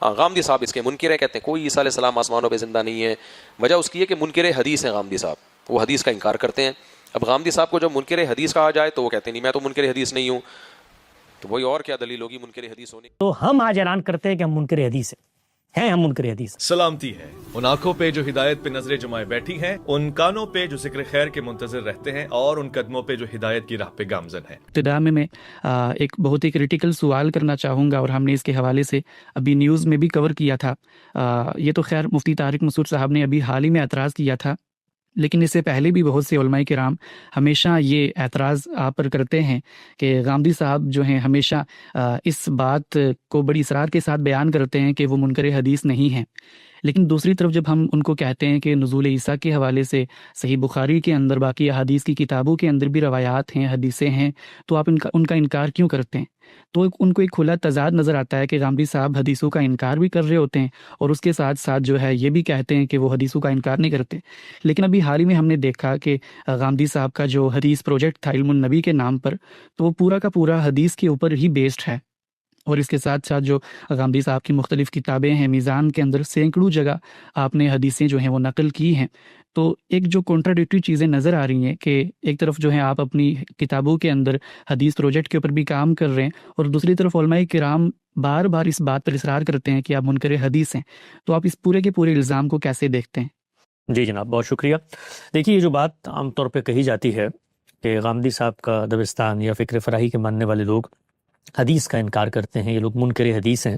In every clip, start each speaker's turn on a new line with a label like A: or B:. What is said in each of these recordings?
A: غامدی صاحب اس کے منکر ہیں، کہتے ہیں کوئی عیسیٰ علیہ السلام آسمانوں پہ زندہ نہیں ہے. وجہ اس کی ہے کہ منکر حدیث ہیں غامدی صاحب، وہ حدیث کا انکار کرتے ہیں. اب غامدی صاحب کو جب منکر حدیث کہا جائے تو وہ کہتے ہیں نہیں میں تو منکر حدیث نہیں ہوں. تو وہی اور کیا دلیل ہوگی منکر حدیث ہونے.
B: تو ہم آج اعلان کرتے ہیں کہ ہم منکر حدیث ہیں ہم منکر حدیث.
C: سلامتی ہے ان آنکھوں پہ جو ہدایت پہ نظریں جمائے بیٹھی ہیں، ان کانوں پہ جو ذکر خیر کے منتظر رہتے ہیں، اور ان قدموں پہ جو ہدایت کی راہ پہ گامزن ہیں.
D: ابتدا میں ایک بہت ہی کریٹیکل سوال کرنا چاہوں گا، اور ہم نے اس کے حوالے سے ابھی نیوز میں بھی کور کیا تھا. یہ تو خیر مفتی طارق مسعود صاحب نے ابھی حال ہی میں اعتراض کیا تھا، لیکن اس سے پہلے بھی بہت سے علماء کرام ہمیشہ یہ اعتراض آپ پر کرتے ہیں کہ غامدی صاحب جو ہیں ہمیشہ اس بات کو بڑی اصرار کے ساتھ بیان کرتے ہیں کہ وہ منکر حدیث نہیں ہیں. لیکن دوسری طرف جب ہم ان کو کہتے ہیں کہ نزول عیسیٰ کے حوالے سے صحیح بخاری کے اندر باقی احادیث کی کتابوں کے اندر بھی روایات ہیں، حدیثیں ہیں، تو آپ ان کا انکار کیوں کرتے ہیں؟ تو ان کو ایک کھلا تضاد نظر آتا ہے کہ غامدی صاحب حدیثوں کا انکار بھی کر رہے ہوتے ہیں اور اس کے ساتھ ساتھ جو ہے یہ بھی کہتے ہیں کہ وہ حدیثوں کا انکار نہیں کرتے. لیکن ابھی حال ہی میں ہم نے دیکھا کہ غامدی صاحب کا جو حدیث پروجیکٹ تھا علم النبی کے نام پر، تو وہ پورا کا پورا حدیث کے اوپر ہی بیسڈ ہے. اور اس کے ساتھ ساتھ جو غامدی صاحب کی مختلف کتابیں ہیں، میزان کے اندر سینکڑوں جگہ آپ نے حدیثیں جو ہیں وہ نقل کی ہیں. تو ایک جو کنٹراڈکٹری چیزیں نظر آ رہی ہیں کہ ایک طرف جو ہے آپ اپنی کتابوں کے اندر حدیث پروجیکٹ کے اوپر بھی کام کر رہے ہیں، اور دوسری طرف علماء کرام بار بار اس بات پر اصرار کرتے ہیں کہ آپ منکر حدیث ہیں. تو آپ اس پورے کے پورے الزام کو کیسے دیکھتے ہیں؟
B: جی جناب، بہت شکریہ. دیکھیے، یہ جو بات عام طور پہ کہی جاتی ہے کہ غامدی صاحب کا دبستان یا فکر فراہی کے ماننے والے لوگ حدیث کا انکار کرتے ہیں، یہ لوگ منکر حدیث ہیں.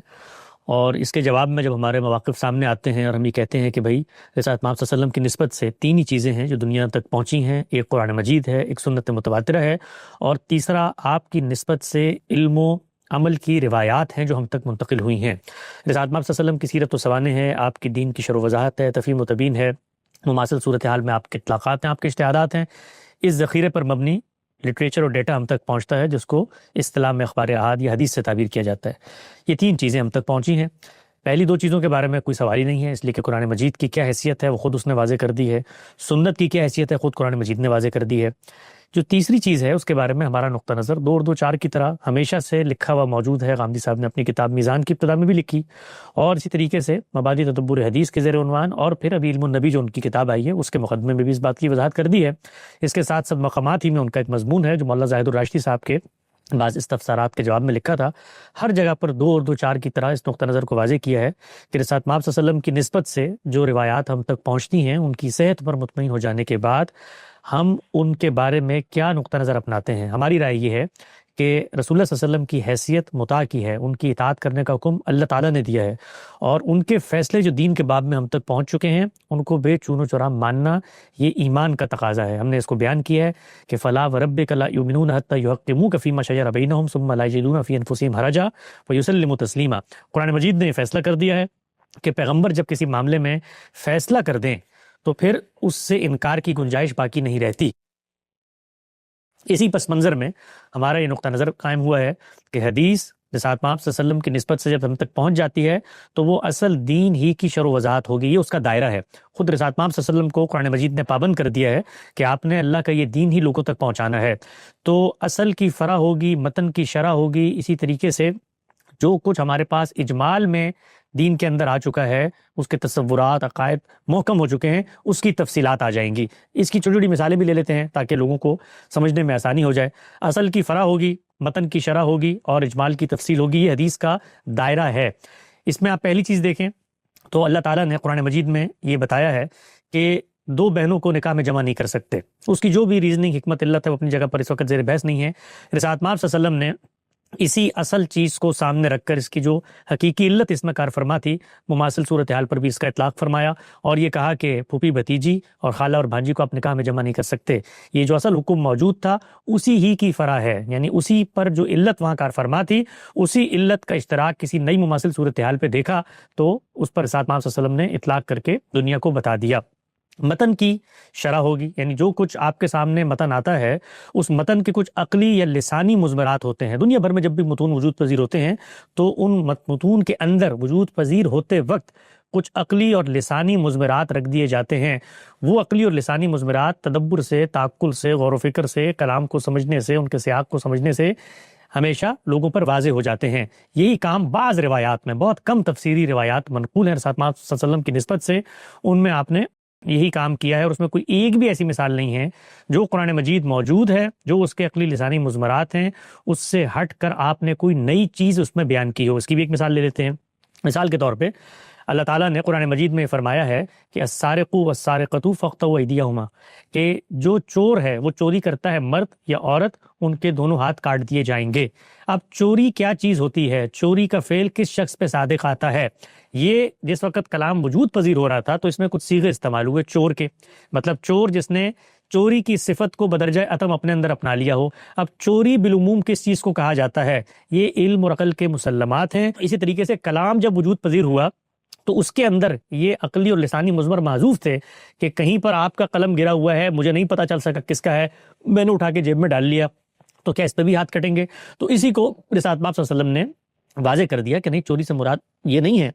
B: اور اس کے جواب میں جب ہمارے مواقف سامنے آتے ہیں اور ہم یہ کہتے ہیں کہ بھائی رسالت محمد صلی اللہ علیہ وسلم کی نسبت سے تین ہی چیزیں ہیں جو دنیا تک پہنچی ہیں، ایک قرآن مجید ہے، ایک سنت متواترہ ہے، اور تیسرا آپ کی نسبت سے علم و عمل کی روایات ہیں جو ہم تک منتقل ہوئی ہیں. رسالت محمد صلی اللہ علیہ وسلم کی سیرت و سوانح ہے، آپ کی دین کی شرح و وضاحت ہے، تفہیم و تبیین ہے، مماثل صورتحال میں آپ کے اطلاقات ہیں، آپ کے اجتہادات ہیں. اس ذخیرے پر مبنی لٹریچر اور ڈیٹا ہم تک پہنچتا ہے جس کو اصطلاح میں اخبار احاد یا حدیث سے تعبیر کیا جاتا ہے. یہ تین چیزیں ہم تک پہنچی ہیں. پہلی دو چیزوں کے بارے میں کوئی سوال ہی نہیں ہے، اس لیے کہ قرآن مجید کی کیا حیثیت ہے وہ خود اس نے واضح کر دی ہے، سنت کی کیا حیثیت ہے خود قرآن مجید نے واضح کر دی ہے. جو تیسری چیز ہے اس کے بارے میں ہمارا نقطہ نظر دو اور دو چار کی طرح ہمیشہ سے لکھا ہوا موجود ہے. غامدی صاحب نے اپنی کتاب میزان کی ابتدا میں بھی لکھی، اور اسی طریقے سے مبادی تدبر حدیث کے زیر عنوان، اور پھر ابھی علم النبی جو ان کی کتاب آئی ہے اس کے مقدمے میں بھی اس بات کی وضاحت کر دی ہے. اس کے ساتھ ساتھ مقامات ہی میں ان کا ایک مضمون ہے جو مولانا زاہد الراشدی صاحب کے بعض استفسارات کے جواب میں لکھا تھا. ہر جگہ پر دو اور دو چار کی طرح اس نقطہ نظر کو واضح کیا ہے کہ رسالت محمد صلی اللہ علیہ وسلم کی نسبت سے جو روایات ہم تک پہنچتی ہیں ان کی صحت پر مطمئن ہو جانے کے بعد ہم ان کے بارے میں کیا نقطہ نظر اپناتے ہیں. ہماری رائے یہ ہے کہ رسول اللہ صلی اللہ علیہ وسلم کی حیثیت مطاع کی ہے، ان کی اطاعت کرنے کا حکم اللہ تعالیٰ نے دیا ہے، اور ان کے فیصلے جو دین کے باب میں ہم تک پہنچ چکے ہیں ان کو بے چون و چرا ماننا یہ ایمان کا تقاضا ہے. ہم نے اس کو بیان کیا ہے کہ فلا وربک لا یؤمنون حتی یحکموک فیما شجر بینہم ثم لا یجدون فی انفسہم حرجا ویسلموا تسلیما. قرآن مجید نے یہ فیصلہ کر دیا ہے کہ پیغمبر جب کسی معاملے میں فیصلہ کر دیں تو پھر اس سے انکار کی گنجائش باقی نہیں رہتی. اسی پس منظر میں ہمارا یہ نقطہ نظر قائم ہوا ہے کہ حدیث رسالت محمد صلی اللہ علیہ وسلم کی نسبت سے جب ہم تک پہنچ جاتی ہے تو وہ اصل دین ہی کی شرح و وضاحت ہوگی، یہ اس کا دائرہ ہے. خود رسالت محمد صلی اللہ علیہ وسلم کو قرآن مجید نے پابند کر دیا ہے کہ آپ نے اللہ کا یہ دین ہی لوگوں تک پہنچانا ہے. تو اصل کی فرع ہوگی، متن کی شرح ہوگی، اسی طریقے سے جو کچھ ہمارے پاس اجمال میں دین کے اندر آ چکا ہے، اس کے تصورات عقائد محکم ہو چکے ہیں، اس کی تفصیلات آ جائیں گی. اس کی چھوٹی چھوٹی مثالیں بھی لے لیتے ہیں تاکہ لوگوں کو سمجھنے میں آسانی ہو جائے. اصل کی فرع ہوگی، متن کی شرح ہوگی اور اجمال کی تفصیل ہوگی. یہ حدیث کا دائرہ ہے. اس میں آپ پہلی چیز دیکھیں تو اللہ تعالیٰ نے قرآن مجید میں یہ بتایا ہے کہ دو بہنوں کو نکاح میں جمع نہیں کر سکتے. اس کی جو بھی ریزننگ حکمت علت ہے وہ اپنی جگہ پر اس وقت زیر بحث نہیں ہے. رسالت محمد صلی اللہ علیہ وسلم نے اسی اصل چیز کو سامنے رکھ کر اس کی جو حقیقی علت اس میں کار فرما تھی، مماثل صورتحال پر بھی اس کا اطلاق فرمایا، اور یہ کہا کہ پھوپھی بھتیجی اور خالہ اور بھانجی کو آپ نکاح میں جمع نہیں کر سکتے. یہ جو اصل حکم موجود تھا اسی ہی کی فرع ہے، یعنی اسی پر جو علت وہاں کار فرما تھی اسی علت کا اشتراک کسی نئی مماثل صورتحال پہ دیکھا تو اس پر رسالت محمد صلی اللہ علیہ وسلم نے اطلاق کر کے دنیا کو بتا دیا. متن کی شرح ہوگی، یعنی جو کچھ آپ کے سامنے متن آتا ہے اس متن کے کچھ عقلی یا لسانی مضمرات ہوتے ہیں. دنیا بھر میں جب بھی متون وجود پذیر ہوتے ہیں تو ان متون کے اندر وجود پذیر ہوتے وقت کچھ عقلی اور لسانی مضمرات رکھ دیے جاتے ہیں. وہ عقلی اور لسانی مضمرات تدبر سے، تعقل سے، غور و فکر سے، کلام کو سمجھنے سے، ان کے سیاق کو سمجھنے سے ہمیشہ لوگوں پر واضح ہو جاتے ہیں۔ یہی کام بعض روایات میں، بہت کم تفسیری روایات منقول ہیں رسول اللہ صلی اللہ علیہ وسلم کی نسبت سے، ان میں آپ نے یہی کام کیا ہے، اور اس میں کوئی ایک بھی ایسی مثال نہیں ہے جو قرآن مجید موجود ہے، جو اس کے عقلی لسانی مضمرات ہیں، اس سے ہٹ کر آپ نے کوئی نئی چیز اس میں بیان کی ہو۔ اس کی بھی ایک مثال لے لیتے ہیں۔ مثال کے طور پہ اللہ تعالیٰ نے قرآن مجید میں فرمایا ہے کہ السارق والسارقۃ فاقطعوا ایدیہما، کہ جو چور ہے وہ چوری کرتا ہے، مرد یا عورت، ان کے دونوں ہاتھ کاٹ دیے جائیں گے۔ اب چوری کیا چیز ہوتی ہے؟ چوری کا فعل کس شخص پہ صادق آتا ہے؟ یہ جس وقت کلام وجود پذیر ہو رہا تھا تو اس میں کچھ صیغے استعمال ہوئے چور کے، مطلب چور جس نے چوری کی صفت کو بدرجہ عتم اپنے اندر اپنا لیا ہو۔ اب چوری بالعموم کس چیز کو کہا جاتا ہے؟ یہ علم اور عقل کے مسلمات ہیں۔ اسی طریقے سے کلام جب وجود پذیر ہوا تو اس کے اندر یہ عقلی اور لسانی مضمر محذوف تھے کہ کہیں پر آپ کا قلم گرا ہوا ہے، مجھے نہیں پتہ چل سکا کس کا ہے، میں نے اٹھا کے جیب میں ڈال لیا، تو کیا اس پہ بھی ہاتھ کٹیں گے؟ تو اسی کو رسالت پاک صلی اللہ علیہ وسلم نے واضح کر دیا کہ نہیں، چوری سے مراد یہ نہیں ہے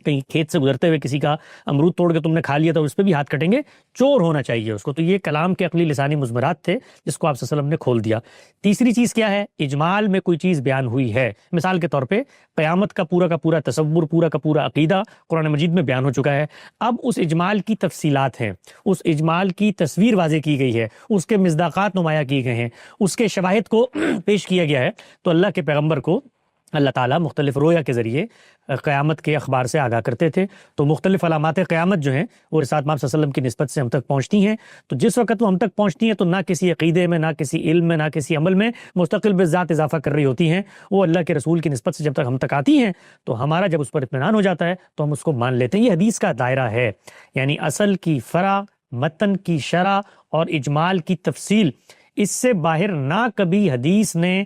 B: کہیں کھیت سے گزرتے ہوئے کسی کا امرود توڑ کے تم نے کھا لیا تو اس پہ بھی ہاتھ کٹیں گے، چور ہونا چاہیے اس کو۔ تو یہ کلام کے عقلی لسانی مضمرات تھے جس کو آپ صلی اللہ علیہ وسلم نے کھول دیا۔ تیسری چیز کیا ہے؟ اجمال میں کوئی چیز بیان ہوئی ہے۔ مثال کے طور پہ قیامت کا پورا تصور، پورا کا پورا عقیدہ قرآن مجید میں بیان ہو چکا ہے۔ اب اس اجمال کی تفصیلات ہیں، اس اجمال کی تصویر واضح کی گئی ہے، اس کے مصداقات نمایاں کیے گئے ہیں، اس کے شواہد کو پیش کیا گیا ہے۔ تو اللہ کے پیغمبر کو اللہ تعالیٰ مختلف رویا کے ذریعے قیامت کے اخبار سے آگاہ کرتے تھے، تو مختلف علامات قیامت جو ہیں وہ رسالت پاک صلی اللہ علیہ وسلم کی نسبت سے ہم تک پہنچتی ہیں۔ تو جس وقت وہ ہم تک پہنچتی ہیں تو نہ کسی عقیدے میں، نہ کسی علم میں، نہ کسی عمل میں مستقل بذات اضافہ کر رہی ہوتی ہیں، وہ اللہ کے رسول کی نسبت سے جب تک ہم تک آتی ہیں تو ہمارا جب اس پر اطمینان ہو جاتا ہے تو ہم اس کو مان لیتے ہیں۔ یہ حدیث کا دائرہ ہے، یعنی اصل کی فرع، متن کی شرح اور اجمال کی تفصیل، اس سے باہر نہ کبھی حدیث نے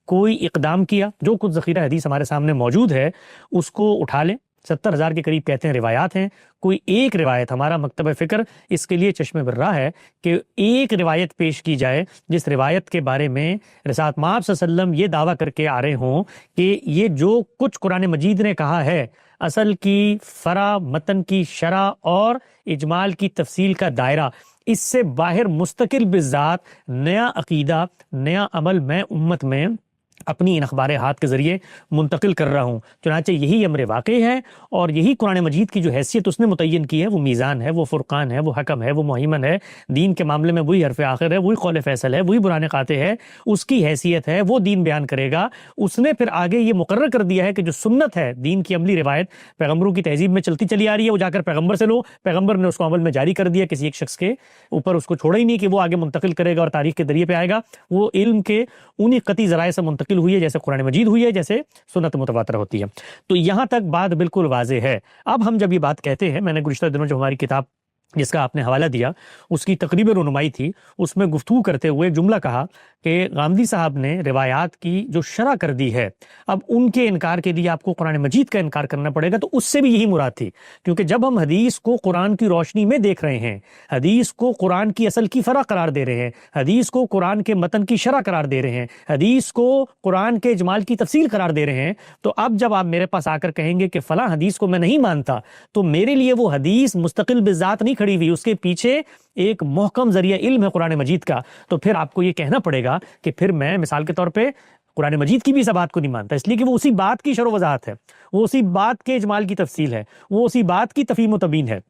B: کوئی اقدام کیا۔ جو کچھ ذخیرہ حدیث ہمارے سامنے موجود ہے اس کو اٹھا لیں، 70,000 کے قریب کہتے ہیں روایات ہیں، کوئی ایک روایت، ہمارا مکتبہ فکر اس کے لیے چشم برہ ہے کہ ایک روایت پیش کی جائے جس روایت کے بارے میں رسالت مآب صلی اللہ علیہ وسلم یہ دعویٰ کر کے آ رہے ہوں کہ یہ جو کچھ قرآن مجید نے کہا ہے اصل کی فرع، متن کی شرح اور اجمال کی تفصیل کا دائرہ، اس سے باہر مستقل بذات نیا عقیدہ، نیا عمل میں امت میں اپنی ان اخبار ہاتھ کے ذریعے منتقل کر رہا ہوں۔ چنانچہ یہی امر واقع ہے، اور یہی قرآن مجید کی جو حیثیت اس نے متعین کی ہے، وہ میزان ہے، وہ فرقان ہے، وہ حکم ہے، وہ مہیمن ہے، دین کے معاملے میں وہی حرف آخر ہے، وہی قول فیصل ہے، وہی برہان قاطع ہے، اس کی حیثیت ہے، وہ دین بیان کرے گا۔ اس نے پھر آگے یہ مقرر کر دیا ہے کہ جو سنت ہے، دین کی عملی روایت پیغمبروں کی تہذیب میں چلتی چلی آ رہی ہے، وہ جا کر پیغمبر سے لو، پیغمبر نے اس کو عمل میں جاری کر دیا، کسی ایک شخص کے اوپر اس کو چھوڑا ہی نہیں کہ وہ آگے منتقل کرے گا اور تاریخ کے ذریعے پہ آئے گا، وہ علم کے انہی قطعی ذرائع سے منتقل ہوئی ہے، جیسے قرآن مجید ہوئی ہے، جیسے سنت متواتر ہوتی ہے۔ تو یہاں تک بات بالکل واضح ہے۔ اب ہم جب یہ بات کہتے ہیں، میں نے گزشتہ دنوں جو ہماری کتاب جس کا آپ نے حوالہ دیا اس کی تقریب رونمائی تھی، اس میں گفتگو کرتے ہوئے جملہ کہا کہ غامدی صاحب نے روایات کی جو شرح کر دی ہے، اب ان کے انکار کے لیے آپ کو قرآن مجید کا انکار کرنا پڑے گا۔ تو اس سے بھی یہی مراد تھی، کیونکہ جب ہم حدیث کو قرآن کی روشنی میں دیکھ رہے ہیں، حدیث کو قرآن کی اصل کی فرع قرار دے رہے ہیں، حدیث کو قرآن کے متن کی شرح قرار دے رہے ہیں، حدیث کو قرآن کے اجمال کی تفصیل قرار دے رہے ہیں، تو اب جب آپ میرے پاس آ کر کہیں گے کہ فلاں حدیث کو میں نہیں مانتا، تو میرے لیے وہ حدیث مستقل بذات نہیں کھڑی ہوئی، اس کے پیچھے ایک محکم ذریعہ علم ہے قرآن مجید کا۔ تو پھر آپ کو یہ کہنا پڑے گا کہ پھر میں مثال کے طور پہ قرآن مجید کی بھی اس بات کو نہیں مانتا، اس لیے کہ وہ اسی بات کی شرح و وضاحت ہے، وہ اسی بات کے اجمال کی تفصیل ہے، وہ اسی بات کی تفہیم و تبیین ہے۔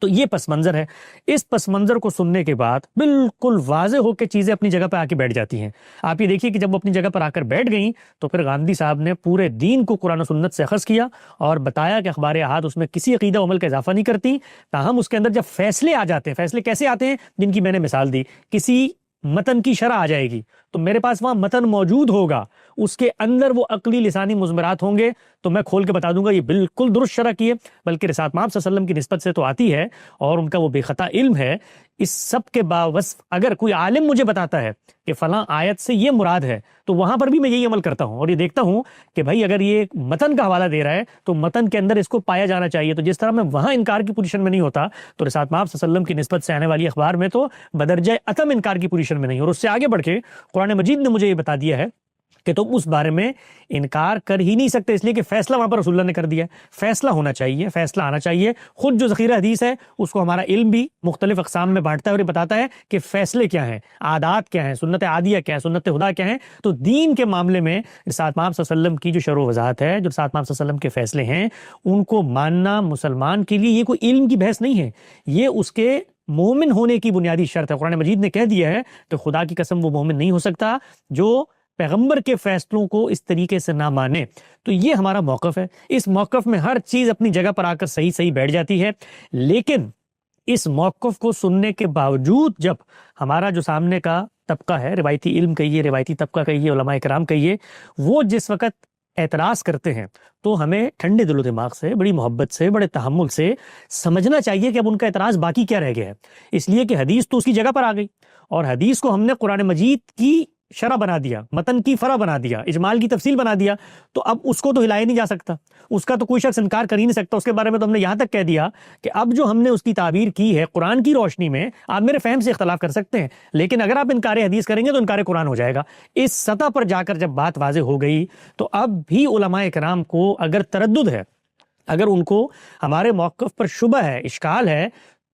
B: تو یہ پس منظر ہے۔ اس پس منظر کو سننے کے بعد بالکل واضح ہو کے چیزیں اپنی جگہ پہ آ کے بیٹھ جاتی ہیں۔ آپ یہ دیکھیے کہ جب وہ اپنی جگہ پر آ کر بیٹھ گئیں تو پھر غامدی صاحب نے پورے دین کو قرآن و سنت سے اخذ کیا اور بتایا کہ اخبار احاد اس میں کسی عقیدہ و عمل کا اضافہ نہیں کرتی، تاہم اس کے اندر جب فیصلے آ جاتے ہیں، فیصلے کیسے آتے ہیں؟ جن کی میں نے مثال دی، کسی متن کی شرح آ جائے گی تو میرے پاس وہاں متن موجود ہوگا، اس کے اندر وہ عقلی لسانی مضمرات ہوں گے، تو میں کھول کے بتا دوں گا یہ بالکل درست شرح کی ہے، بلکہ رسالت مآب صلی اللہ علیہ وسلم کی نسبت سے تو آتی ہے اور ان کا وہ بے خطا علم ہے۔ اس سب کے باوصف اگر کوئی عالم مجھے بتاتا ہے کہ فلاں آیت سے یہ مراد ہے تو وہاں پر بھی میں یہی عمل کرتا ہوں اور یہ دیکھتا ہوں کہ بھائی اگر یہ متن کا حوالہ دے رہا ہے تو متن کے اندر اس کو پایا جانا چاہیے۔ تو جس طرح میں وہاں انکار کی پوزیشن میں نہیں ہوتا تو رسالت مآب صلی اللہ علیہ وسلم کی نسبت سے آنے والی اخبار میں تو بدرجہ عتم انکار کی پوزیشن میں نہیں، اور اس سے آگے بڑھ کے قرآن مجید نے مجھے یہ بتا دیا ہے کہ تم اس بارے میں انکار کر ہی نہیں سکتے، اس لیے کہ فیصلہ وہاں پر رسول اللہ نے کر دیا ہے، فیصلہ ہونا چاہیے، فیصلہ آنا چاہیے۔ خود جو ذخیرہ حدیث ہے اس کو ہمارا علم بھی مختلف اقسام میں بانٹتا ہے اور یہ بتاتا ہے کہ فیصلے کیا ہیں، عادات کیا ہیں، سنت عادیہ کیا ہے، سنت خدا کیا ہیں۔ تو دین کے معاملے میں رسالت محمد صلی اللہ علیہ وسلم کی جو شرح و وضاحت ہے، جو رسالت محمد صلی اللہ علیہ وسلم کے فیصلے ہیں، ان کو ماننا مسلمان کے لیے یہ کوئی علم کی بحث نہیں ہے، یہ اس کے مومن ہونے کی بنیادی شرط ہے۔ قرآن مجید نے کہہ دیا ہے کہ خدا کی قسم وہ مومن نہیں ہو سکتا جو پیغمبر کے فیصلوں کو اس طریقے سے نہ مانے۔ تو یہ ہمارا موقف ہے، اس موقف میں ہر چیز اپنی جگہ پر آ کر صحیح صحیح بیٹھ جاتی ہے، لیکن اس موقف کو سننے کے باوجود جب ہمارا جو سامنے کا طبقہ ہے، روایتی علم کہیے، روایتی طبقہ کہیے، علماء کرام کہیے، وہ جس وقت اعتراض کرتے ہیں تو ہمیں ٹھنڈے دل و دماغ سے، بڑی محبت سے، بڑے تحمل سے سمجھنا چاہیے کہ اب ان کا اعتراض باقی کیا رہ گیا ہے، اس لیے کہ حدیث تو اس کی جگہ پر آ گئی اور حدیث کو ہم نے قرآن مجید کی شرح بنا دیا، متن کی فرع بنا دیا، اجمال کی تفصیل بنا دیا، تو اب اس کو تو ہلایا نہیں جا سکتا، اس کا تو کوئی شخص انکار کر ہی نہیں سکتا۔ اس کے بارے میں تو ہم نے یہاں تک کہہ دیا کہ اب جو ہم نے اس کی تعبیر کی ہے قرآن کی روشنی میں، آپ میرے فہم سے اختلاف کر سکتے ہیں، لیکن اگر آپ انکار حدیث کریں گے تو انکار قرآن ہو جائے گا۔ اس سطح پر جا کر جب بات واضح ہو گئی تو اب بھی علماء کرام کو اگر تردد ہے، اگر ان کو ہمارے موقف پر شبہ ہے، اشکال ہے،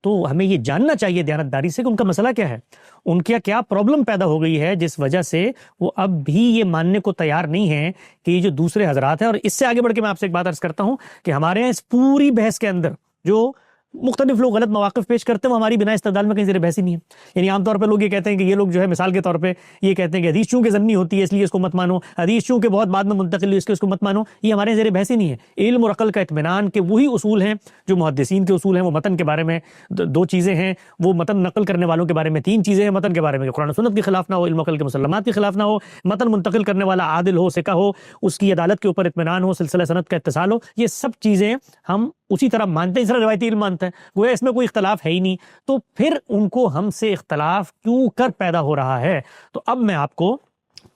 B: تو ہمیں یہ جاننا چاہیے دیانتداری سے کہ ان کا مسئلہ کیا ہے، ان کی کیا پرابلم پیدا ہو گئی ہے جس وجہ سے وہ اب بھی یہ ماننے کو تیار نہیں ہیں کہ یہ جو دوسرے حضرات ہیں۔ اور اس سے آگے بڑھ کے میں آپ سے ایک بات عرض کرتا ہوں کہ ہمارے یہاں اس پوری بحث کے اندر جو مختلف لوگ غلط مواقف پیش کرتے ہیں وہ ہماری بنا استدلال میں کہیں زیر بحث ہی نہیں ہے۔ یعنی عام طور پہ لوگ یہ کہتے ہیں کہ یہ لوگ جو ہے مثال کے طور پہ یہ کہتے ہیں کہ حدیث چونکہ ضمنی ہوتی ہے اس لیے اس کو مت مانو، حدیث چونکہ بہت بعد میں منتقل ہوئی اس کو مت مانو، یہ ہمارے زیر بحث ہی نہیں ہے۔ علم اور عقل کا اطمینان کے وہی اصول ہیں جو محدثین کے اصول ہیں، وہ متن کے بارے میں دو چیزیں ہیں، وہ متن نقل کرنے والوں کے بارے میں تین چیزیں ہیں، متن کے بارے میں کہ قرآن و سنت کے خلاف نہ ہو، علم و عقل کے مسلمات کے خلاف نہ ہو، متن منتقل کرنے والا عادل ہو، ثقہ ہو، اس کی عدالت کے اوپر اطمینان ہو، سلسلہ سند کا اتصال ہو، یہ سب چیزیں ہم اسی طرح مانتے ہیں، اس طرح روایتی علم مانتے ہیں، گویا اس میں کوئی اختلاف ہے ہی نہیں، تو پھر ان کو ہم سے اختلاف کیوں کر پیدا ہو رہا ہے؟ تو اب میں آپ کو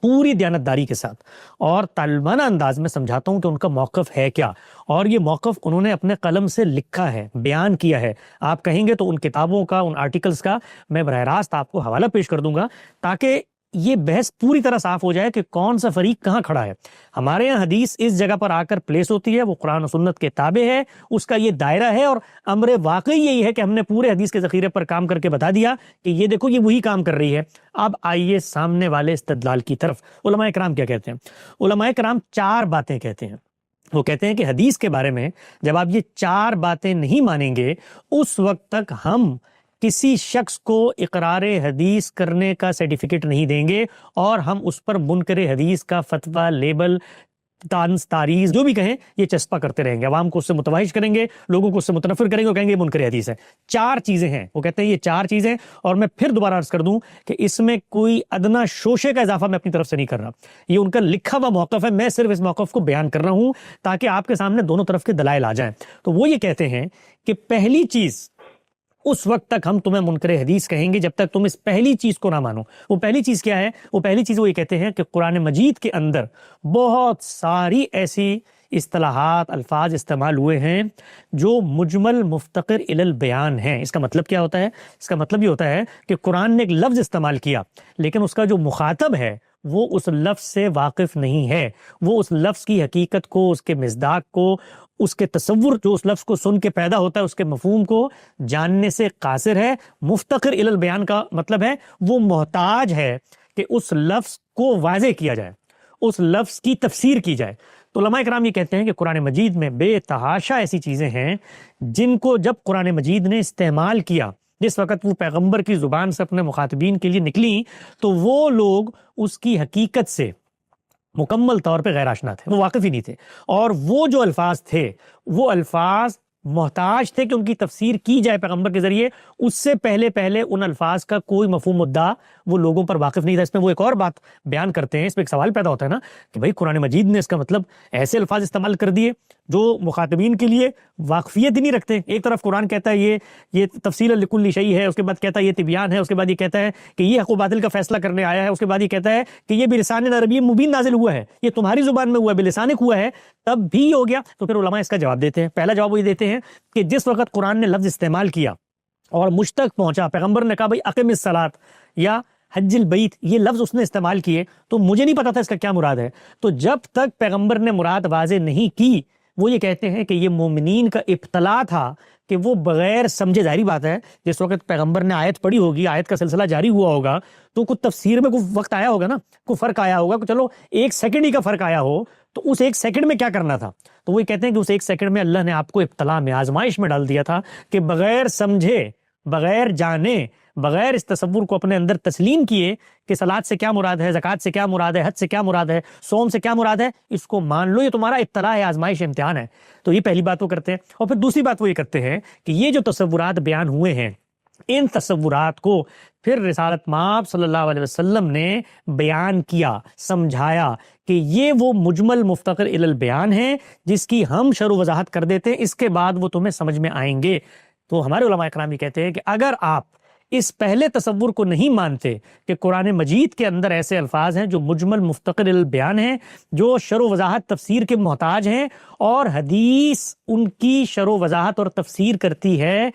B: پوری دیانتداری کے ساتھ اور طالبانہ انداز میں سمجھاتا ہوں کہ ان کا موقف ہے کیا، اور یہ موقف انہوں نے اپنے قلم سے لکھا ہے، بیان کیا ہے۔ آپ کہیں گے تو ان کتابوں کا، ان آرٹیکلز کا میں براہ راست آپ کو حوالہ پیش کر دوں گا تاکہ یہ بحث پوری طرح صاف ہو جائے کہ کون سا فریق کہاں کھڑا ہے۔ ہمارے یہاں حدیث اس جگہ پر آ کر پلیس ہوتی ہے، وہ قرآن و سنت کے تابع ہے، اس کا یہ دائرہ ہے، اور امر واقعی یہی ہے کہ ہم نے پورے حدیث کے ذخیرے پر کام کر کے بتا دیا کہ یہ دیکھو یہ وہی کام کر رہی ہے۔ اب آئیے سامنے والے استدلال کی طرف۔ علماء کرام کیا کہتے ہیں؟ علماء کرام چار باتیں کہتے ہیں۔ وہ کہتے ہیں کہ حدیث کے بارے میں جب آپ یہ چار باتیں نہیں مانیں گے اس وقت تک ہم کسی شخص کو اقرار حدیث کرنے کا سرٹیفکیٹ نہیں دیں گے، اور ہم اس پر منکر حدیث کا فتویٰ، لیبل، طنز، تعریض جو بھی کہیں یہ چسپا کرتے رہیں گے، عوام کو اس سے متوحش کریں گے، لوگوں کو اس سے متنفر کریں گے، وہ کہیں گے یہ منکر حدیث ہے۔ چار چیزیں ہیں، وہ کہتے ہیں یہ چار چیزیں، اور میں پھر دوبارہ عرض کر دوں کہ اس میں کوئی ادنا شوشے کا اضافہ میں اپنی طرف سے نہیں کر رہا، یہ ان کا لکھا ہوا موقف ہے، میں صرف اس موقف کو بیان کر رہا ہوں تاکہ آپ کے سامنے دونوں طرف کے دلائل آ جائیں۔ تو وہ یہ کہتے ہیں کہ پہلی چیز، اس وقت تک ہم تمہیں منکر حدیث کہیں گے جب تک تم اس پہلی چیز کو نہ مانو۔ وہ پہلی چیز کیا ہے؟ وہ پہلی چیز وہ یہ کہتے ہیں کہ قرآن مجید کے اندر بہت ساری ایسی اصطلاحات، الفاظ استعمال ہوئے ہیں جو مجمل مفتقر الی البیان ہیں۔ اس کا مطلب کیا ہوتا ہے؟ اس کا مطلب یہ ہوتا ہے کہ قرآن نے ایک لفظ استعمال کیا لیکن اس کا جو مخاطب ہے وہ اس لفظ سے واقف نہیں ہے، وہ اس لفظ کی حقیقت کو، اس کے مصداق کو، اس کے تصور جو اس لفظ کو سن کے پیدا ہوتا ہے، اس کے مفہوم کو جاننے سے قاصر ہے۔ مفتقر الی البیان کا مطلب ہے وہ محتاج ہے کہ اس لفظ کو واضح کیا جائے، اس لفظ کی تفسیر کی جائے۔ تو علماء کرام یہ کہتے ہیں کہ قرآن مجید میں بے تحاشا ایسی چیزیں ہیں جن کو جب قرآن مجید نے استعمال کیا، جس وقت وہ پیغمبر کی زبان سے اپنے مخاطبین کے لیے نکلی، تو وہ لوگ اس کی حقیقت سے مکمل طور پہ غیر آشنا تھے، وہ واقف ہی نہیں تھے، اور وہ جو الفاظ تھے وہ الفاظ محتاج تھے کہ ان کی تفسیر کی جائے پیغمبر کے ذریعے۔ اس سے پہلے ان الفاظ کا کوئی مفہوم مدعا وہ لوگوں پر واقف نہیں تھا۔ اس میں وہ ایک اور بات بیان کرتے ہیں، اس پہ ایک سوال پیدا ہوتا ہے نا کہ بھائی قرآن مجید نے اس کا مطلب ایسے الفاظ استعمال کر دیے جو مخاطبین کے لیے واقفیت ہی نہیں رکھتے۔ ایک طرف قرآن کہتا ہے یہ تفصیل لکل شیء ہے، اس کے بعد کہتا ہے یہ تبیان ہے، اس کے بعد یہ کہتا ہے کہ یہ حق و باطل کا فیصلہ کرنے آیا ہے، اس کے بعد یہ کہتا ہے کہ یہ بلسان عربی مبین نازل ہوا ہے، یہ تمہاری زبان میں ہوا ہے، بلسانک ہوا ہے، تب بھی ہو گیا۔ تو پھر علماء اس کا جواب دیتے ہیں۔ پہلا جواب وہ یہ دیتے ہیں کہ جس وقت قرآن نے لفظ استعمال کیا اور مجھ تک پہنچا، پیغمبر نے کہا بھائی اقم الصلاۃ یا حج البیت یہ لفظ اس نے استعمال کیے تو مجھے نہیں پتا تھا اس کا کیا مراد ہے. تو جب تک پیغمبر نے مراد واضح نہیں کی وہ یہ کہتے ہیں کہ یہ مومنین کا ابتلا تھا کہ وہ بغیر سمجھے. ظاہری بات ہے جس وقت پیغمبر نے آیت پڑھی ہوگی, آیت کا سلسلہ جاری ہوا ہوگا تو کچھ تفسیر میں کوئی وقت آیا ہوگا نا, کوئی فرق آیا ہوگا, چلو 1 سیکنڈ ہی کا فرق آیا ہو تو اس 1 سیکنڈ میں کیا کرنا تھا. تو وہ کہتے ہیں کہ اس 1 سیکنڈ میں اللہ نے آپ کو ابتلا میں, آزمائش میں ڈال دیا تھا کہ بغیر سمجھے, بغیر جانے, بغیر اس تصور کو اپنے اندر تسلیم کیے کہ صلات سے کیا مراد ہے, زکوٰۃ سے کیا مراد ہے, حج سے کیا مراد ہے, صوم سے کیا مراد ہے, اس کو مان لو یہ تمہارا ابتلا ہے, آزمائش, امتحان ہے. تو یہ پہلی بات وہ کرتے ہیں. اور پھر دوسری بات وہ یہ کرتے ہیں کہ یہ جو تصورات بیان ہوئے ہیں ان تصورات کو پھر رسالت مآب صلی اللہ علیہ وسلم نے بیان کیا, سمجھایا کہ یہ وہ مجمل مفتقر الی البیان ہے جس کی ہم شرح و وضاحت کر دیتے ہیں, اس کے بعد وہ تمہیں سمجھ میں آئیں گے. تو ہمارے علماء کرام یہ کہتے ہیں کہ اگر آپ اس پہلے تصور کو نہیں مانتے کہ قرآن مجید کے اندر ایسے الفاظ ہیں جو مجمل مفتقر البیان ہیں, جو شرح و وضاحت تفسیر کے محتاج ہیں, اور حدیث ان کی شرح و وضاحت اور تفسیر کرتی ہے,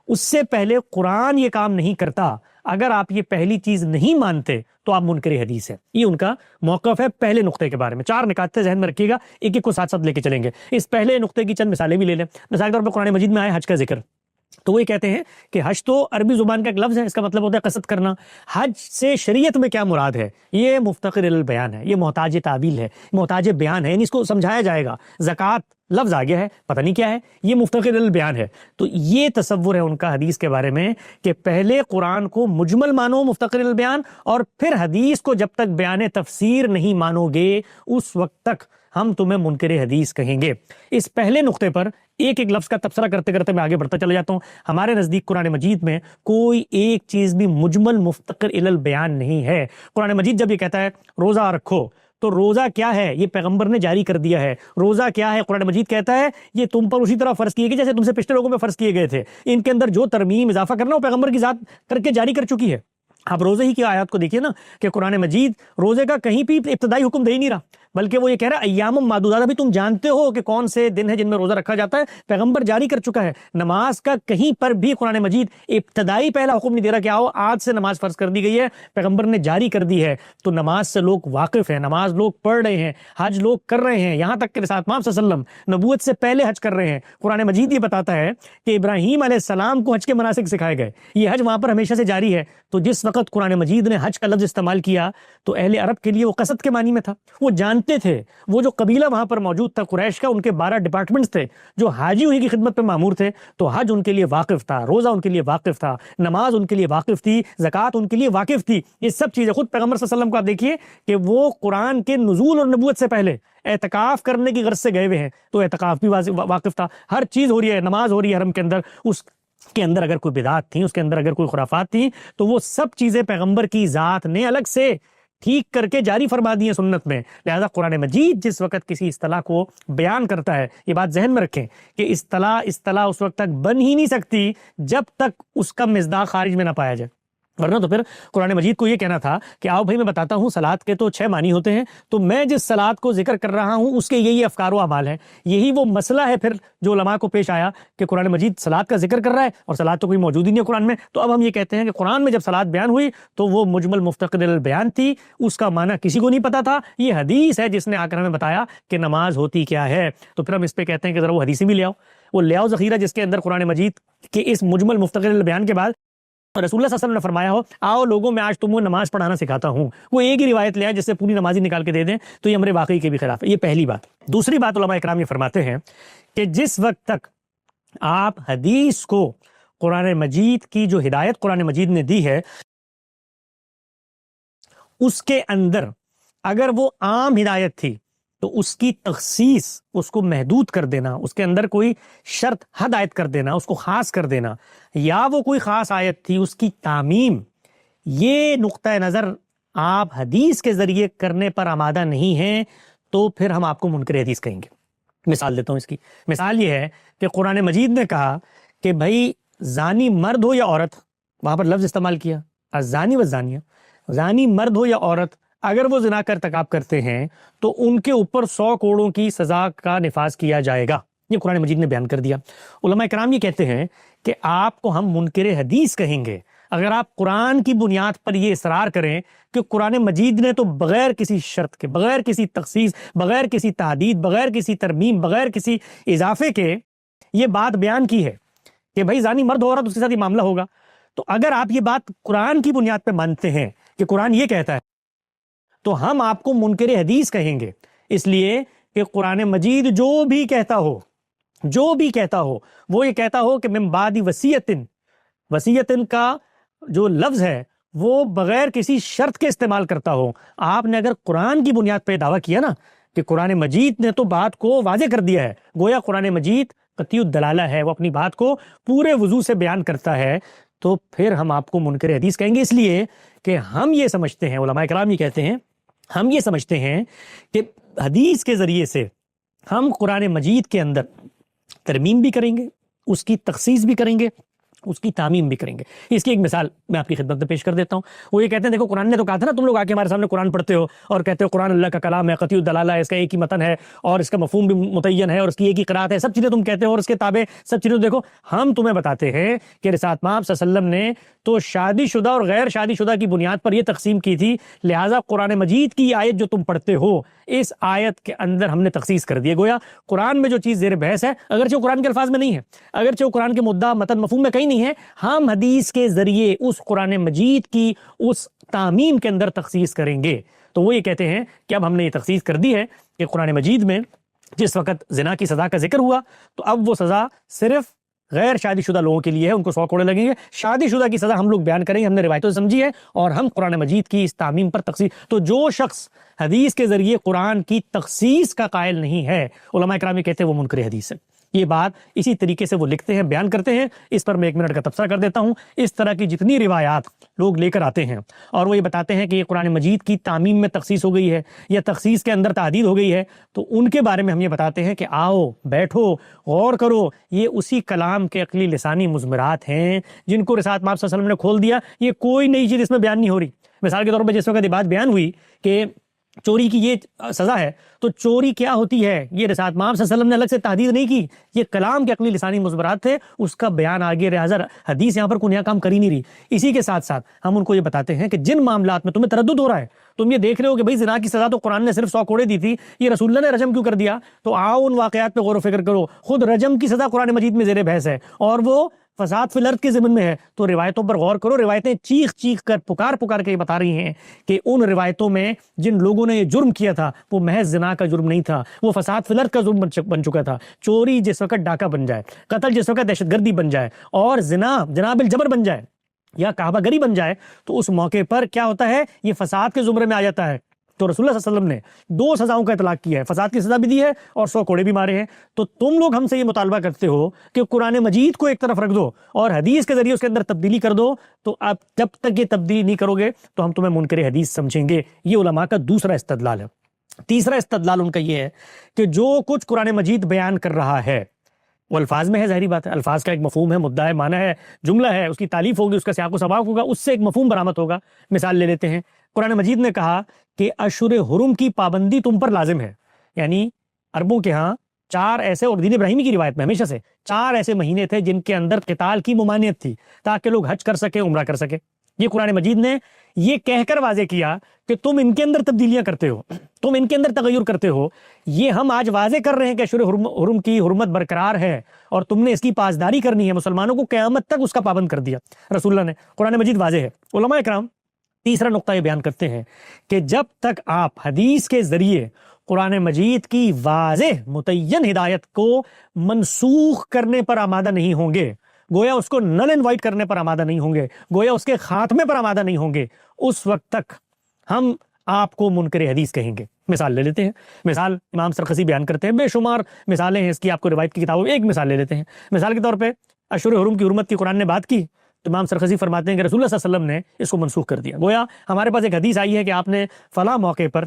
B: اس سے پہلے قرآن یہ کام نہیں کرتا, اگر آپ یہ پہلی چیز نہیں مانتے تو آپ منکر حدیث ہیں. یہ ان کا موقف ہے پہلے نقطے کے بارے میں. 4 نکات ذہن میں رکھیے گا, ایک ایک کو ساتھ ساتھ لے کے چلیں گے. اس پہلے نقطے کی چند مثالیں بھی لے لیں. مثال کے طور پر قرآن مجید میں آیا حج کا ذکر, تو وہ یہ کہتے ہیں کہ حج تو عربی زبان کا ایک لفظ ہے, اس کا مطلب ہوتا ہے قصد کرنا. حج سے شریعت میں کیا مراد ہے, یہ مفتقر الی البیان ہے, یہ محتاج تعویل ہے, محتاج بیان ہے, یعنی اس کو سمجھایا جائے گا. زکوٰۃ لفظ آ گیا ہے, پتہ نہیں کیا ہے, یہ مفتقر الی البیان ہے. تو یہ تصور ہے ان کا حدیث کے بارے میں کہ پہلے قرآن کو مجمل مانو, مفتقر الی البیان, اور پھر حدیث کو جب تک بیان تفسیر نہیں مانو گے اس وقت تک ہم تمہیں منکر حدیث کہیں گے. اس پہلے نقطے پر ایک ایک لفظ کا تبصرہ کرتے کرتے میں آگے بڑھتا چلا جاتا ہوں. ہمارے نزدیک قرآن مجید میں کوئی ایک چیز بھی مجمل مفتقر الی البیان نہیں ہے. قرآن مجید جب یہ کہتا ہے روزہ رکھو تو روزہ کیا ہے, یہ پیغمبر نے جاری کر دیا ہے. روزہ کیا ہے, قرآن مجید کہتا ہے یہ تم پر اسی طرح فرض کیے گئے جیسے تم سے پچھلے لوگوں پہ فرض کیے گئے تھے. ان کے اندر جو ترمیم اضافہ کرنا وہ پیغمبر کی ذات کر کے جاری کر چکی ہے. آپ روزے ہی کی آیات کو دیکھیے نا کہ قرآن مجید روزے کا کہیں بھی ابتدائی حکم دے ہی نہیں رہا, بلکہ وہ یہ کہہ رہا ہے ایام معدودات, ابھی تم جانتے ہو کہ کون سے دن ہیں جن میں روزہ رکھا جاتا ہے, پیغمبر جاری کر چکا ہے. نماز کا کہیں پر بھی قرآن مجید ابتدائی پہلا حکم نہیں دے رہا کہ آؤ آج سے نماز فرض کر دی گئی ہے, پیغمبر نے جاری کر دی ہے. تو نماز سے لوگ واقف ہیں, نماز لوگ پڑھ رہے ہیں, حج لوگ کر رہے ہیں, یہاں تک کہ رسالت مآب صلی اللہ علیہ وسلم نبوت سے پہلے حج کر رہے ہیں. قرآن مجید یہ بتاتا ہے کہ ابراہیم علیہ السلام کو حج کے مناسک سکھائے گئے, یہ حج وہاں پر ہمیشہ سے جاری ہے. تو جس وقت قرآن مجید نے حج کا لفظ استعمال کیا تو اہل عرب کے لیے وہ قصد کے معنی میں تھا. وہ جانتے تھے, وہ جو قبیلہ وہاں پر موجود تھا قریش کا, ان کے 12 ڈپارٹمنٹس تھے جو حاجیوں ہی کی خدمت پہ مامور تھے, تو حج ان کے لیے واقف تھا, روزہ ان کے لیے واقف تھا, نماز ان کے لیے واقف تھی, زکوٰۃ ان کے لیے واقف تھی. یہ سب چیزیں خود پیغمبر صلی اللہ علیہ وسلم کو آپ دیکھیے کہ وہ قرآن کے نزول اور نبوت سے پہلے اعتکاف کرنے کی غرض سے گئے ہوئے ہیں, تو اعتکاف بھی واقف تھا. ہر چیز ہو رہی ہے, نماز ہو رہی ہے حرم کے اندر, اس کے اندر اگر کوئی بدعات تھیں, اس کے اندر اگر کوئی خرافات تھیں, تو وہ سب چیزیں پیغمبر کی ذات نے الگ سے ٹھیک کر کے جاری فرما دی ہیں سنت میں. لہذا قرآن مجید جس وقت کسی اصطلاح کو بیان کرتا ہے, یہ بات ذہن میں رکھیں کہ اصطلاح اس وقت تک بن ہی نہیں سکتی جب تک اس کا مصداق خارج میں نہ پایا جائے. ورنہ تو پھر قرآن مجید کو یہ کہنا تھا کہ آؤ بھائی میں بتاتا ہوں صلات کے تو 6 معنی ہوتے ہیں, تو میں جس صلات کو ذکر کر رہا ہوں اس کے یہی افکار و اعمال ہیں. یہی وہ مسئلہ ہے پھر جو علماء کو پیش آیا کہ قرآن مجید صلات کا ذکر کر رہا ہے اور صلات تو کوئی موجود ہی نہیں ہے قرآن میں. تو اب ہم یہ کہتے ہیں کہ قرآن میں جب صلات بیان ہوئی تو وہ مجمل مفتقر الی البیان تھی, اس کا معنی کسی کو نہیں پتا تھا. یہ حدیث ہے جس نے آ کر ہمیں بتایا کہ نماز ہوتی کیا ہے. تو پھر ہم اس پہ کہتے ہیں کہ ذرا وہ حدیثیں بھی لے آؤ, وہ لے آؤ ذخیرہ جس کے اندر قرآن مجید کے اس مجمل مفتقر الی البیان کے بعد رسول اللہ صلی اللہ علیہ وسلم نے فرمایا ہو آؤ لوگوں میں آج تم کو نماز پڑھانا سکھاتا ہوں, وہ ایک ہی روایت لے آئے جس سے پوری نماز ہی نکال کے دے دیں, تو یہ امر واقعی کے بھی خلاف ہے. یہ پہلی بات. دوسری بات علماء اکرام یہ فرماتے ہیں کہ جس وقت تک آپ حدیث کو قرآن مجید کی جو ہدایت قرآن مجید نے دی ہے اس کے اندر اگر وہ عام ہدایت تھی تو اس کی تخصیص, اس کو محدود کر دینا, اس کے اندر کوئی شرط حد عائد کر دینا, اس کو خاص کر دینا, یا وہ کوئی خاص آیت تھی اس کی تعمیم, یہ نقطہ نظر آپ حدیث کے ذریعے کرنے پر آمادہ نہیں ہیں, تو پھر ہم آپ کو منکر حدیث کہیں گے. مثال دیتا ہوں اس کی. مثال یہ ہے کہ قرآن مجید نے کہا کہ بھائی زانی مرد ہو یا عورت, وہاں پر لفظ استعمال کیا الزانی والزانیہ, زانی مرد ہو یا عورت اگر وہ زنا کا ارتکاب کرتے ہیں تو ان کے اوپر 100 کوڑوں کی سزا کا نفاذ کیا جائے گا. یہ قرآن مجید نے بیان کر دیا. علماء کرام یہ کہتے ہیں کہ آپ کو ہم منکر حدیث کہیں گے اگر آپ قرآن کی بنیاد پر یہ اصرار کریں کہ قرآن مجید نے تو بغیر کسی شرط کے، بغیر کسی تخصیص، بغیر کسی تعدید، بغیر کسی ترمیم، بغیر کسی اضافے کے یہ بات بیان کی ہے کہ بھائی زانی مرد ہو رہا تو اس کے ساتھ یہ معاملہ ہوگا، تو اگر آپ یہ بات قرآن کی بنیاد پہ مانتے ہیں کہ قرآن یہ کہتا ہے تو ہم آپ کو منکر حدیث کہیں گے، اس لیے کہ قرآن مجید جو بھی کہتا ہو وہ یہ کہتا ہو کہ من بعد وصیتن کا جو لفظ ہے وہ بغیر کسی شرط کے استعمال کرتا ہو۔ آپ نے اگر قرآن کی بنیاد پہ دعویٰ کیا نا کہ قرآن مجید نے تو بات کو واضح کر دیا ہے، گویا قرآن مجید قطعی الدلالہ ہے، وہ اپنی بات کو پورے وضوح سے بیان کرتا ہے، تو پھر ہم آپ کو منکر حدیث کہیں گے، اس لیے کہ ہم یہ سمجھتے ہیں، علماء کرام یہ کہتے ہیں، ہم یہ سمجھتے ہیں کہ حدیث کے ذریعے سے ہم قرآن مجید کے اندر ترمیم بھی کریں گے، اس کی تخصیص بھی کریں گے، اس کی تعمیم بھی کریں گے۔ اس کی ایک مثال میں آپ کی خدمت میں پیش کر دیتا ہوں۔ وہ یہ کہتے ہیں دیکھو قرآن نے تو کہا تھا نا، تم لوگ آ کے ہمارے سامنے قرآن پڑھتے ہو اور کہتے ہو قرآن اللہ کا کلام ہے، قطعی الدلالہ ہے، اس کا ایک ہی متن ہے اور اس کا مفہوم بھی متعین ہے اور اس کی ایک ہی قرات ہے، سب چیزیں تم کہتے ہو اور اس کے تابع سب چیزیں دیکھو۔ ہم تمہیں بتاتے ہیں کہ رسالت مآب صلی اللہ علیہ وسلم نے تو شادی شدہ اور غیر شادی شدہ کی بنیاد پر یہ تقسیم کی تھی، لہٰذا قرآن مجید کی آیت جو تم پڑھتے ہو اس آیت کے اندر ہم نے تخصیص کر دی۔ گویا قرآن میں جو چیز زیر بحث ہے اگرچہ وہ قرآن کے الفاظ میں نہیں ہے، اگرچہ وہ قرآن کے مدعا متن مفہوم میں کہیں نہیں ہے، ہم حدیث کے ذریعے اس قرآن مجید کی اس تعمیم کے اندر تخصیص کریں گے۔ تو وہ یہ کہتے ہیں کہ اب ہم نے یہ تخصیص کر دی ہے کہ قرآن مجید میں جس وقت زنا کی سزا کا ذکر ہوا تو اب وہ سزا صرف غیر شادی شدہ لوگوں کے لیے ہے، ان کو 100 کوڑے لگیں گے، شادی شدہ کی سزا ہم لوگ بیان کریں گے، ہم نے روایتوں سے سمجھی ہے اور ہم قرآن مجید کی اس تعمیم پر تخصیص۔ تو جو شخص حدیث کے ذریعے قرآن کی تخصیص کا قائل نہیں ہے، علماء کرام یہ کہتے ہیں وہ منکر حدیث ہے۔ یہ بات اسی طریقے سے وہ لکھتے ہیں، بیان کرتے ہیں۔ اس پر میں 1 منٹ کا تبصرہ کر دیتا ہوں۔ اس طرح کی جتنی روایات لوگ لے کر آتے ہیں اور وہ یہ بتاتے ہیں کہ یہ قرآن مجید کی تعمیم میں تخصیص ہو گئی ہے یا تخصیص کے اندر تعدید ہو گئی ہے، تو ان کے بارے میں ہم یہ بتاتے ہیں کہ آؤ بیٹھو غور کرو، یہ اسی کلام کے عقلی لسانی مضمرات ہیں جن کو رسالت مآب صلی اللہ علیہ وسلم نے کھول دیا۔ یہ کوئی نئی چیز اس میں بیان نہیں ہو رہی۔ مثال کے طور پر جس وقت یہ بات بیان ہوئی کہ چوری کی یہ سزا ہے، تو چوری کیا ہوتی ہے یہ رسالت مآب صلی اللہ علیہ وسلم نے الگ سے تحدید نہیں کی، یہ کلام کے عقلی لسانی مضمرات تھے، اس کا بیان آگے لہٰذا حدیث یہاں پر کوئی نیا کام کر ہی نہیں رہی۔ اسی کے ساتھ ساتھ ہم ان کو یہ بتاتے ہیں کہ جن معاملات میں تمہیں تردد ہو رہا ہے، تم یہ دیکھ رہے ہو کہ بھائی زنا کی سزا تو قرآن نے صرف 100 کوڑے دی تھی، یہ رسول اللہ نے رجم کیوں کر دیا، تو آؤ ان واقعات پہ غور و فکر کرو۔ خود رجم کی سزا قرآن مجید میں زیر بحث ہے اور وہ فساد فی الارض کے ضمن میں ہے، تو روایتوں پر غور کرو۔ روایتیں چیخ چیخ کر پکار کے یہ بتا رہی ہیں کہ ان روایتوں میں جن لوگوں نے یہ جرم کیا تھا وہ محض زنا کا جرم نہیں تھا، وہ فساد فی الارض کا جرم بن چکا تھا۔ چوری جس وقت ڈاکہ بن جائے، قتل جس وقت دہشت گردی بن جائے اور زنا جناب الجبر بن جائے یا کعبہ گری بن جائے، تو اس موقع پر کیا ہوتا ہے، یہ فساد کے زمرے میں آ جاتا ہے۔ تو رسول اللہ صلی اللہ علیہ وسلم نے 2 سزاؤں کا اطلاق کیا ہے، فساد کی سزا بھی دی ہے اور 100 کوڑے بھی مارے ہیں۔ تو تم لوگ ہم سے یہ مطالبہ کرتے ہو کہ قرآن مجید کو ایک طرف رکھ دو اور حدیث کے ذریعے اس کے اندر تبدیلی کر دو، تو اب جب تک یہ تبدیلی نہیں کرو گے تو ہم تمہیں منکر حدیث سمجھیں گے۔ یہ علماء کا دوسرا استدلال ہے۔ تیسرا استدلال ان کا یہ ہے کہ جو کچھ قرآن مجید بیان کر رہا ہے وہ الفاظ میں ہے، ظاہری بات ہے، الفاظ کا ایک مفہوم ہے، مدعا ہے، معنی ہے، جملہ ہے، اس کی تعلیف ہوگی، اس کا سیاق و سباق ہوگا، اس سے ایک مفہوم برآمد ہوگا۔ مثال لے لیتے ہیں، قرآن مجید نے کہا کہ اشہر حرم کی پابندی تم پر لازم ہے، یعنی عربوں کے ہاں 4 ایسے، اور دین ابراہیمی کی روایت میں ہمیشہ سے 4 ایسے مہینے تھے جن کے اندر قتال کی ممانعت تھی تاکہ لوگ حج کر سکیں، عمرہ کر سکیں۔ یہ قرآن مجید نے یہ کہہ کر واضح کیا کہ تم ان کے اندر تبدیلیاں کرتے ہو، تم ان کے اندر تغیر کرتے ہو۔ یہ ہم آج واضح کر رہے ہیں کہ اشہر حرم کی حرمت برقرار ہے اور تم نے اس کی پاسداری کرنی ہے، مسلمانوں کو قیامت تک اس کا پابند کر دیا رسول اللہ نے۔ قرآن مجید واضح ہے۔ علماء کرام تیسرا نقطہ یہ بیان کرتے ہیں کہ جب تک آپ حدیث کے ذریعے قرآن مجید کی واضح متعین ہدایت کو منسوخ کرنے پر آمادہ نہیں ہوں گے، گویا اس کو نل اینڈ وائٹ کرنے پر آمادہ نہیں ہوں گے، گویا اس کے خاتمے پر آمادہ نہیں ہوں گے، اس وقت تک ہم آپ کو منکر حدیث کہیں گے۔ مثال لے لیتے ہیں، مثال امام سرخسی بیان کرتے ہیں، بے شمار مثالیں ہیں اس کی، آپ کو روایت کی کتابوں میں ایک مثال لے لیتے ہیں۔ مثال کے طور پہ اشہر حرم کی حرمت کی قرآن نے بات کی، امام سرخسی فرماتے ہیں کہ رسول اللہ صلی اللہ علیہ وسلم نے اس کو منسوخ کر دیا۔ گویا ہمارے پاس ایک حدیث آئی ہے کہ آپ نے فلاں موقع پر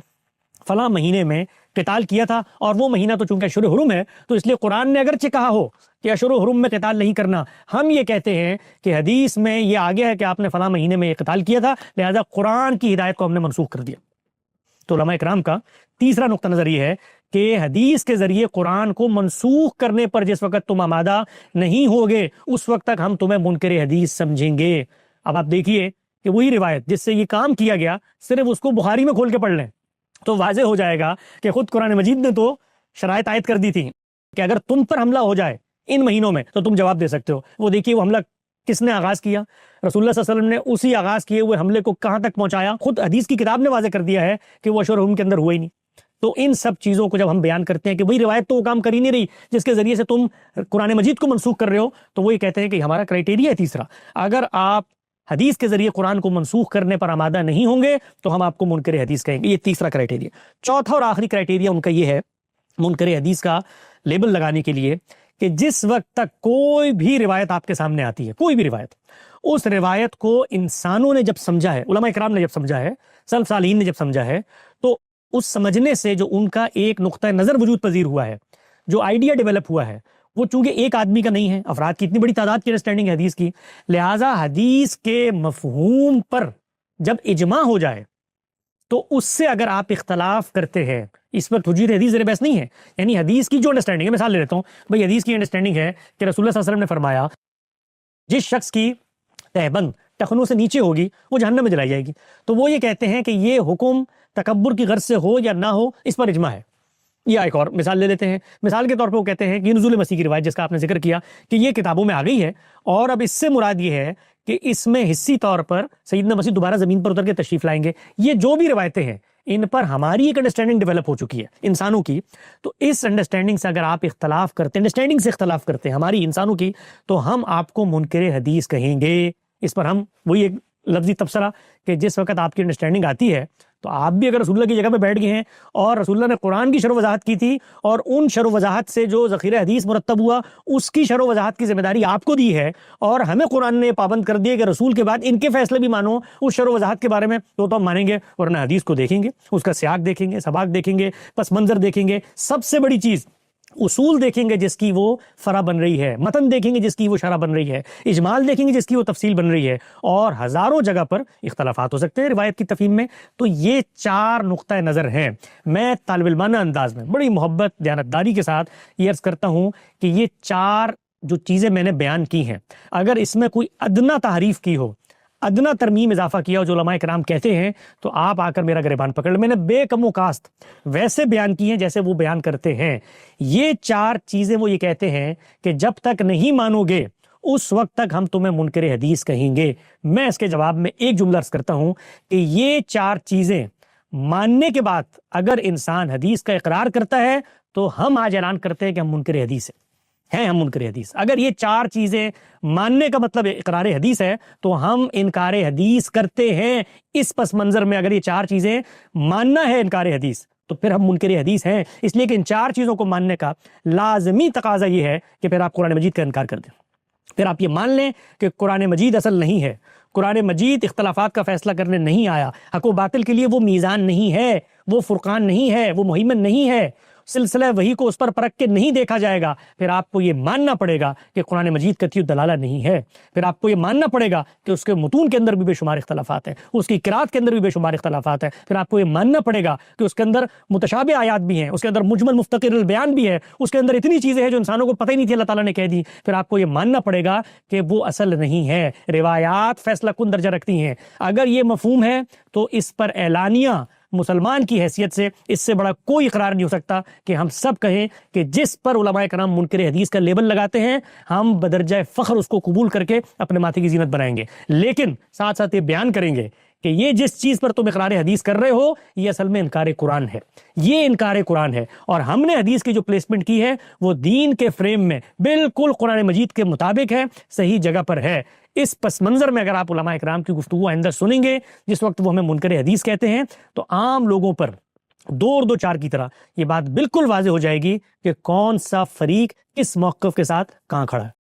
B: فلاں مہینے میں قتال کیا تھا، اور وہ مہینہ تو چونکہ اشہر حرم ہے تو اس لیے قرآن نے اگرچہ کہا ہو کہ اشہر حرم میں قتال نہیں کرنا، ہم یہ کہتے ہیں کہ حدیث میں یہ آگے ہے کہ آپ نے فلاں مہینے میں یہ قتال کیا تھا، لہذا قرآن کی ہدایت کو ہم نے منسوخ کر دیا۔ تو علماء کرام کا تیسرا نقطہ نظر یہ ہے کہ حدیث کے ذریعے قرآن کو منسوخ کرنے پر جس وقت تم آمادہ نہیں ہوگے اس وقت تک ہم تمہیں منکر حدیث سمجھیں گے۔ اب آپ دیکھیے کہ وہی روایت جس سے یہ کام کیا گیا، صرف اس کو بخاری میں کھول کے پڑھ لیں تو واضح ہو جائے گا کہ خود قرآن مجید نے تو شرائط عائد کر دی تھی کہ اگر تم پر حملہ ہو جائے ان مہینوں میں تو تم جواب دے سکتے ہو۔ وہ دیکھیے وہ حملہ کس نے آغاز کیا، رسول اللہ صلی اللہ علیہ وسلم نے اسی آغاز کیے ہوئے حملے کو کہاں تک پہنچایا، خود حدیث کی کتاب نے واضح کر دیا ہے کہ وہ اشہر حرم کے اندر ہوا ہی نہیں۔ تو ان سب چیزوں کو جب ہم بیان کرتے ہیں کہ وہی روایت تو وہ کام کر ہی نہیں رہی جس کے ذریعے سے تم قرآن مجید کو منسوخ کر رہے ہو، تو وہی کہتے ہیں کہ ہمارا کرائٹیریا ہے تیسرا، اگر آپ حدیث کے ذریعے قرآن کو منسوخ کرنے پر آمادہ نہیں ہوں گے تو ہم آپ کو منکر حدیث کہیں گے۔ یہ تیسرا کرائٹیریا۔ چوتھا اور آخری کرائٹیریا ان کا یہ ہے منکر حدیث کا لیبل لگانے کے لیے کہ جس وقت تک کوئی بھی روایت آپ کے سامنے آتی ہے، کوئی بھی روایت، اس روایت کو انسانوں نے جب سمجھا ہے، علماء کرام نے جب سمجھا ہے، سلف صالحین نے جب سمجھا ہے، تو اس سمجھنے سے جو ان کا ایک نقطہ نظر وجود پذیر ہوا ہے، جو آئیڈیا ڈیولپ ہوا ہے، وہ چونکہ ایک آدمی کا نہیں ہے، افراد کی اتنی بڑی تعداد کی انڈرسٹینڈنگ ہے حدیث کی، لہٰذا حدیث کے مفہوم پر جب اجماع ہو جائے تو اس سے اگر آپ اختلاف کرتے ہیں، اس وقت حجیت حدیث زیر بحث نہیں ہے، یعنی حدیث کی جو انڈرسٹینڈنگ ہے، مثال لے لیتا ہوں بھائی، حدیث کی انڈرسٹینڈنگ ہے کہ رسول اللہ صلی اللہ علیہ وسلم نے فرمایا جس شخص کی تہبند ٹخنوں سے نیچے ہوگی وہ جہنم میں جلائی جائے گی، تو وہ یہ کہتے ہیں کہ یہ حکم تکبر کی غرض سے ہو یا نہ ہو اس پر اجماع ہے۔ یا ایک اور مثال لے لیتے ہیں، مثال کے طور پہ وہ کہتے ہیں کہ نزول مسیح کی روایت جس کا آپ نے ذکر کیا کہ یہ کتابوں میں آ گئی ہے، اور اب اس سے مراد یہ ہے کہ اس میں حصی طور پر سیدنا مسیح دوبارہ زمین پر اتر کے تشریف لائیں گے۔ یہ جو بھی روایتیں ہیں ان پر ہماری ایک انڈرسٹینڈنگ ڈیولپ ہو چکی ہے انسانوں کی، تو اس انڈرسٹینڈنگ سے اگر آپ اختلاف کرتے ہیں، انڈرسٹینڈنگ سے اختلاف کرتے ہیں ہماری انسانوں کی، تو ہم آپ کو منکر حدیث کہیں گے۔ اس پر ہم وہی ایک لفظی تبصرہ کہ جس وقت آپ کی انڈرسٹینڈنگ آتی ہے تو آپ بھی اگر رسول اللہ کی جگہ پہ بیٹھ گئے ہیں اور رسول اللہ نے قرآن کی شرح و وضاحت کی تھی اور ان شرح و وضاحت سے جو ذخیرہ حدیث مرتب ہوا اس کی شرح و وضاحت کی ذمہ داری آپ کو دی ہے، اور ہمیں قرآن نے پابند کر دیا کہ رسول کے بعد ان کے فیصلے بھی مانو اس شرح و وضاحت کے بارے میں، تو ہم مانیں گے، ورنہ حدیث کو دیکھیں گے، اس کا سیاق دیکھیں گے، سباق دیکھیں گے، پس منظر دیکھیں گے، سب سے بڑی چیز اصول دیکھیں گے جس کی وہ فرع بن رہی ہے، متن دیکھیں گے جس کی وہ شرح بن رہی ہے، اجمال دیکھیں گے جس کی وہ تفصیل بن رہی ہے، اور ہزاروں جگہ پر اختلافات ہو سکتے ہیں روایت کی تفہیم میں۔ تو یہ چار نقطہ نظر ہیں۔ میں طالب علمانہ انداز میں بڑی محبت دیانتداری کے ساتھ یہ عرض کرتا ہوں کہ یہ چار جو چیزیں میں نے بیان کی ہیں، اگر اس میں کوئی ادنا تحریف کی ہو، ادنا ترمیم اضافہ کیا ہو جو علماء کرام کہتے ہیں، تو آپ آ کر میرا گریبان پکڑ لیں۔ میں نے بے کم و کاست ویسے بیان کی ہیں جیسے وہ بیان کرتے ہیں۔ یہ چار چیزیں وہ یہ کہتے ہیں کہ جب تک نہیں مانو گے اس وقت تک ہم تمہیں منکر حدیث کہیں گے۔ میں اس کے جواب میں ایک جملہ عرض کرتا ہوں کہ یہ چار چیزیں ماننے کے بعد اگر انسان حدیث کا اقرار کرتا ہے تو ہم آج اعلان کرتے ہیں کہ ہم منکر حدیث ہیں، ہم منکر حدیث۔ اگر یہ چار چیزیں ماننے کا مطلب اقرار حدیث ہے تو ہم انکار حدیث کرتے ہیں۔ اس پس منظر میں اگر یہ چار چیزیں ماننا ہے انکار حدیث تو پھر ہم منکر حدیث ہیں، اس لیے کہ ان چار چیزوں کو ماننے کا لازمی تقاضا یہ ہے کہ پھر آپ قرآن مجید کا انکار کر دیں، پھر آپ یہ مان لیں کہ قرآن مجید اصل نہیں ہے، قرآن مجید اختلافات کا فیصلہ کرنے نہیں آیا، حق و باطل کے لیے وہ میزان نہیں ہے، وہ فرقان نہیں ہے، وہ مہیمن نہیں ہے، سلسلہ وحی کو اس پر پرکھ کے نہیں دیکھا جائے گا۔ پھر آپ کو یہ ماننا پڑے گا کہ قرآن مجید قطعی دلالہ نہیں ہے، پھر آپ کو یہ ماننا پڑے گا کہ اس کے متون کے اندر بھی بے شمار اختلافات ہیں، اس کی قرات کے اندر بھی بے شمار اختلافات ہیں، پھر آپ کو یہ ماننا پڑے گا کہ اس کے اندر متشابہ آیات بھی ہیں، اس کے اندر مجمل مفتقر البیان بھی ہے، اس کے اندر اتنی چیزیں ہیں جو انسانوں کو پتہ ہی نہیں تھی اللہ تعالیٰ نے کہہ دی۔ پھر آپ کو یہ ماننا پڑے گا کہ وہ اصل نہیں ہے، روایات فیصلہ کن درجہ رکھتی ہیں۔ اگر یہ مفہوم ہے تو اس پر اعلانیہ مسلمان کی حیثیت سے اس سے بڑا کوئی اقرار نہیں ہو سکتا کہ ہم سب کہیں کہ جس پر علماء کرام منکر حدیث کا لیبل لگاتے ہیں ہم بدرجہ فخر اس کو قبول کر کے اپنے ماتھے کی زینت بنائیں گے، لیکن ساتھ ساتھ یہ بیان کریں گے کہ یہ جس چیز پر تم اقرار حدیث کر رہے ہو یہ اصل میں انکار قرآن ہے، یہ انکار قرآن ہے، اور ہم نے حدیث کی جو پلیسمنٹ کی ہے وہ دین کے فریم میں بالکل قرآن مجید کے مطابق ہے، صحیح جگہ پر ہے۔ اس پس منظر میں اگر آپ علماء اکرام کی گفتگو آئندہ سنیں گے جس وقت وہ ہمیں منکر حدیث کہتے ہیں تو عام لوگوں پر دو اور دو چار کی طرح یہ بات بالکل واضح ہو جائے گی کہ کون سا فریق کس موقف کے ساتھ کہاں کھڑا ہے۔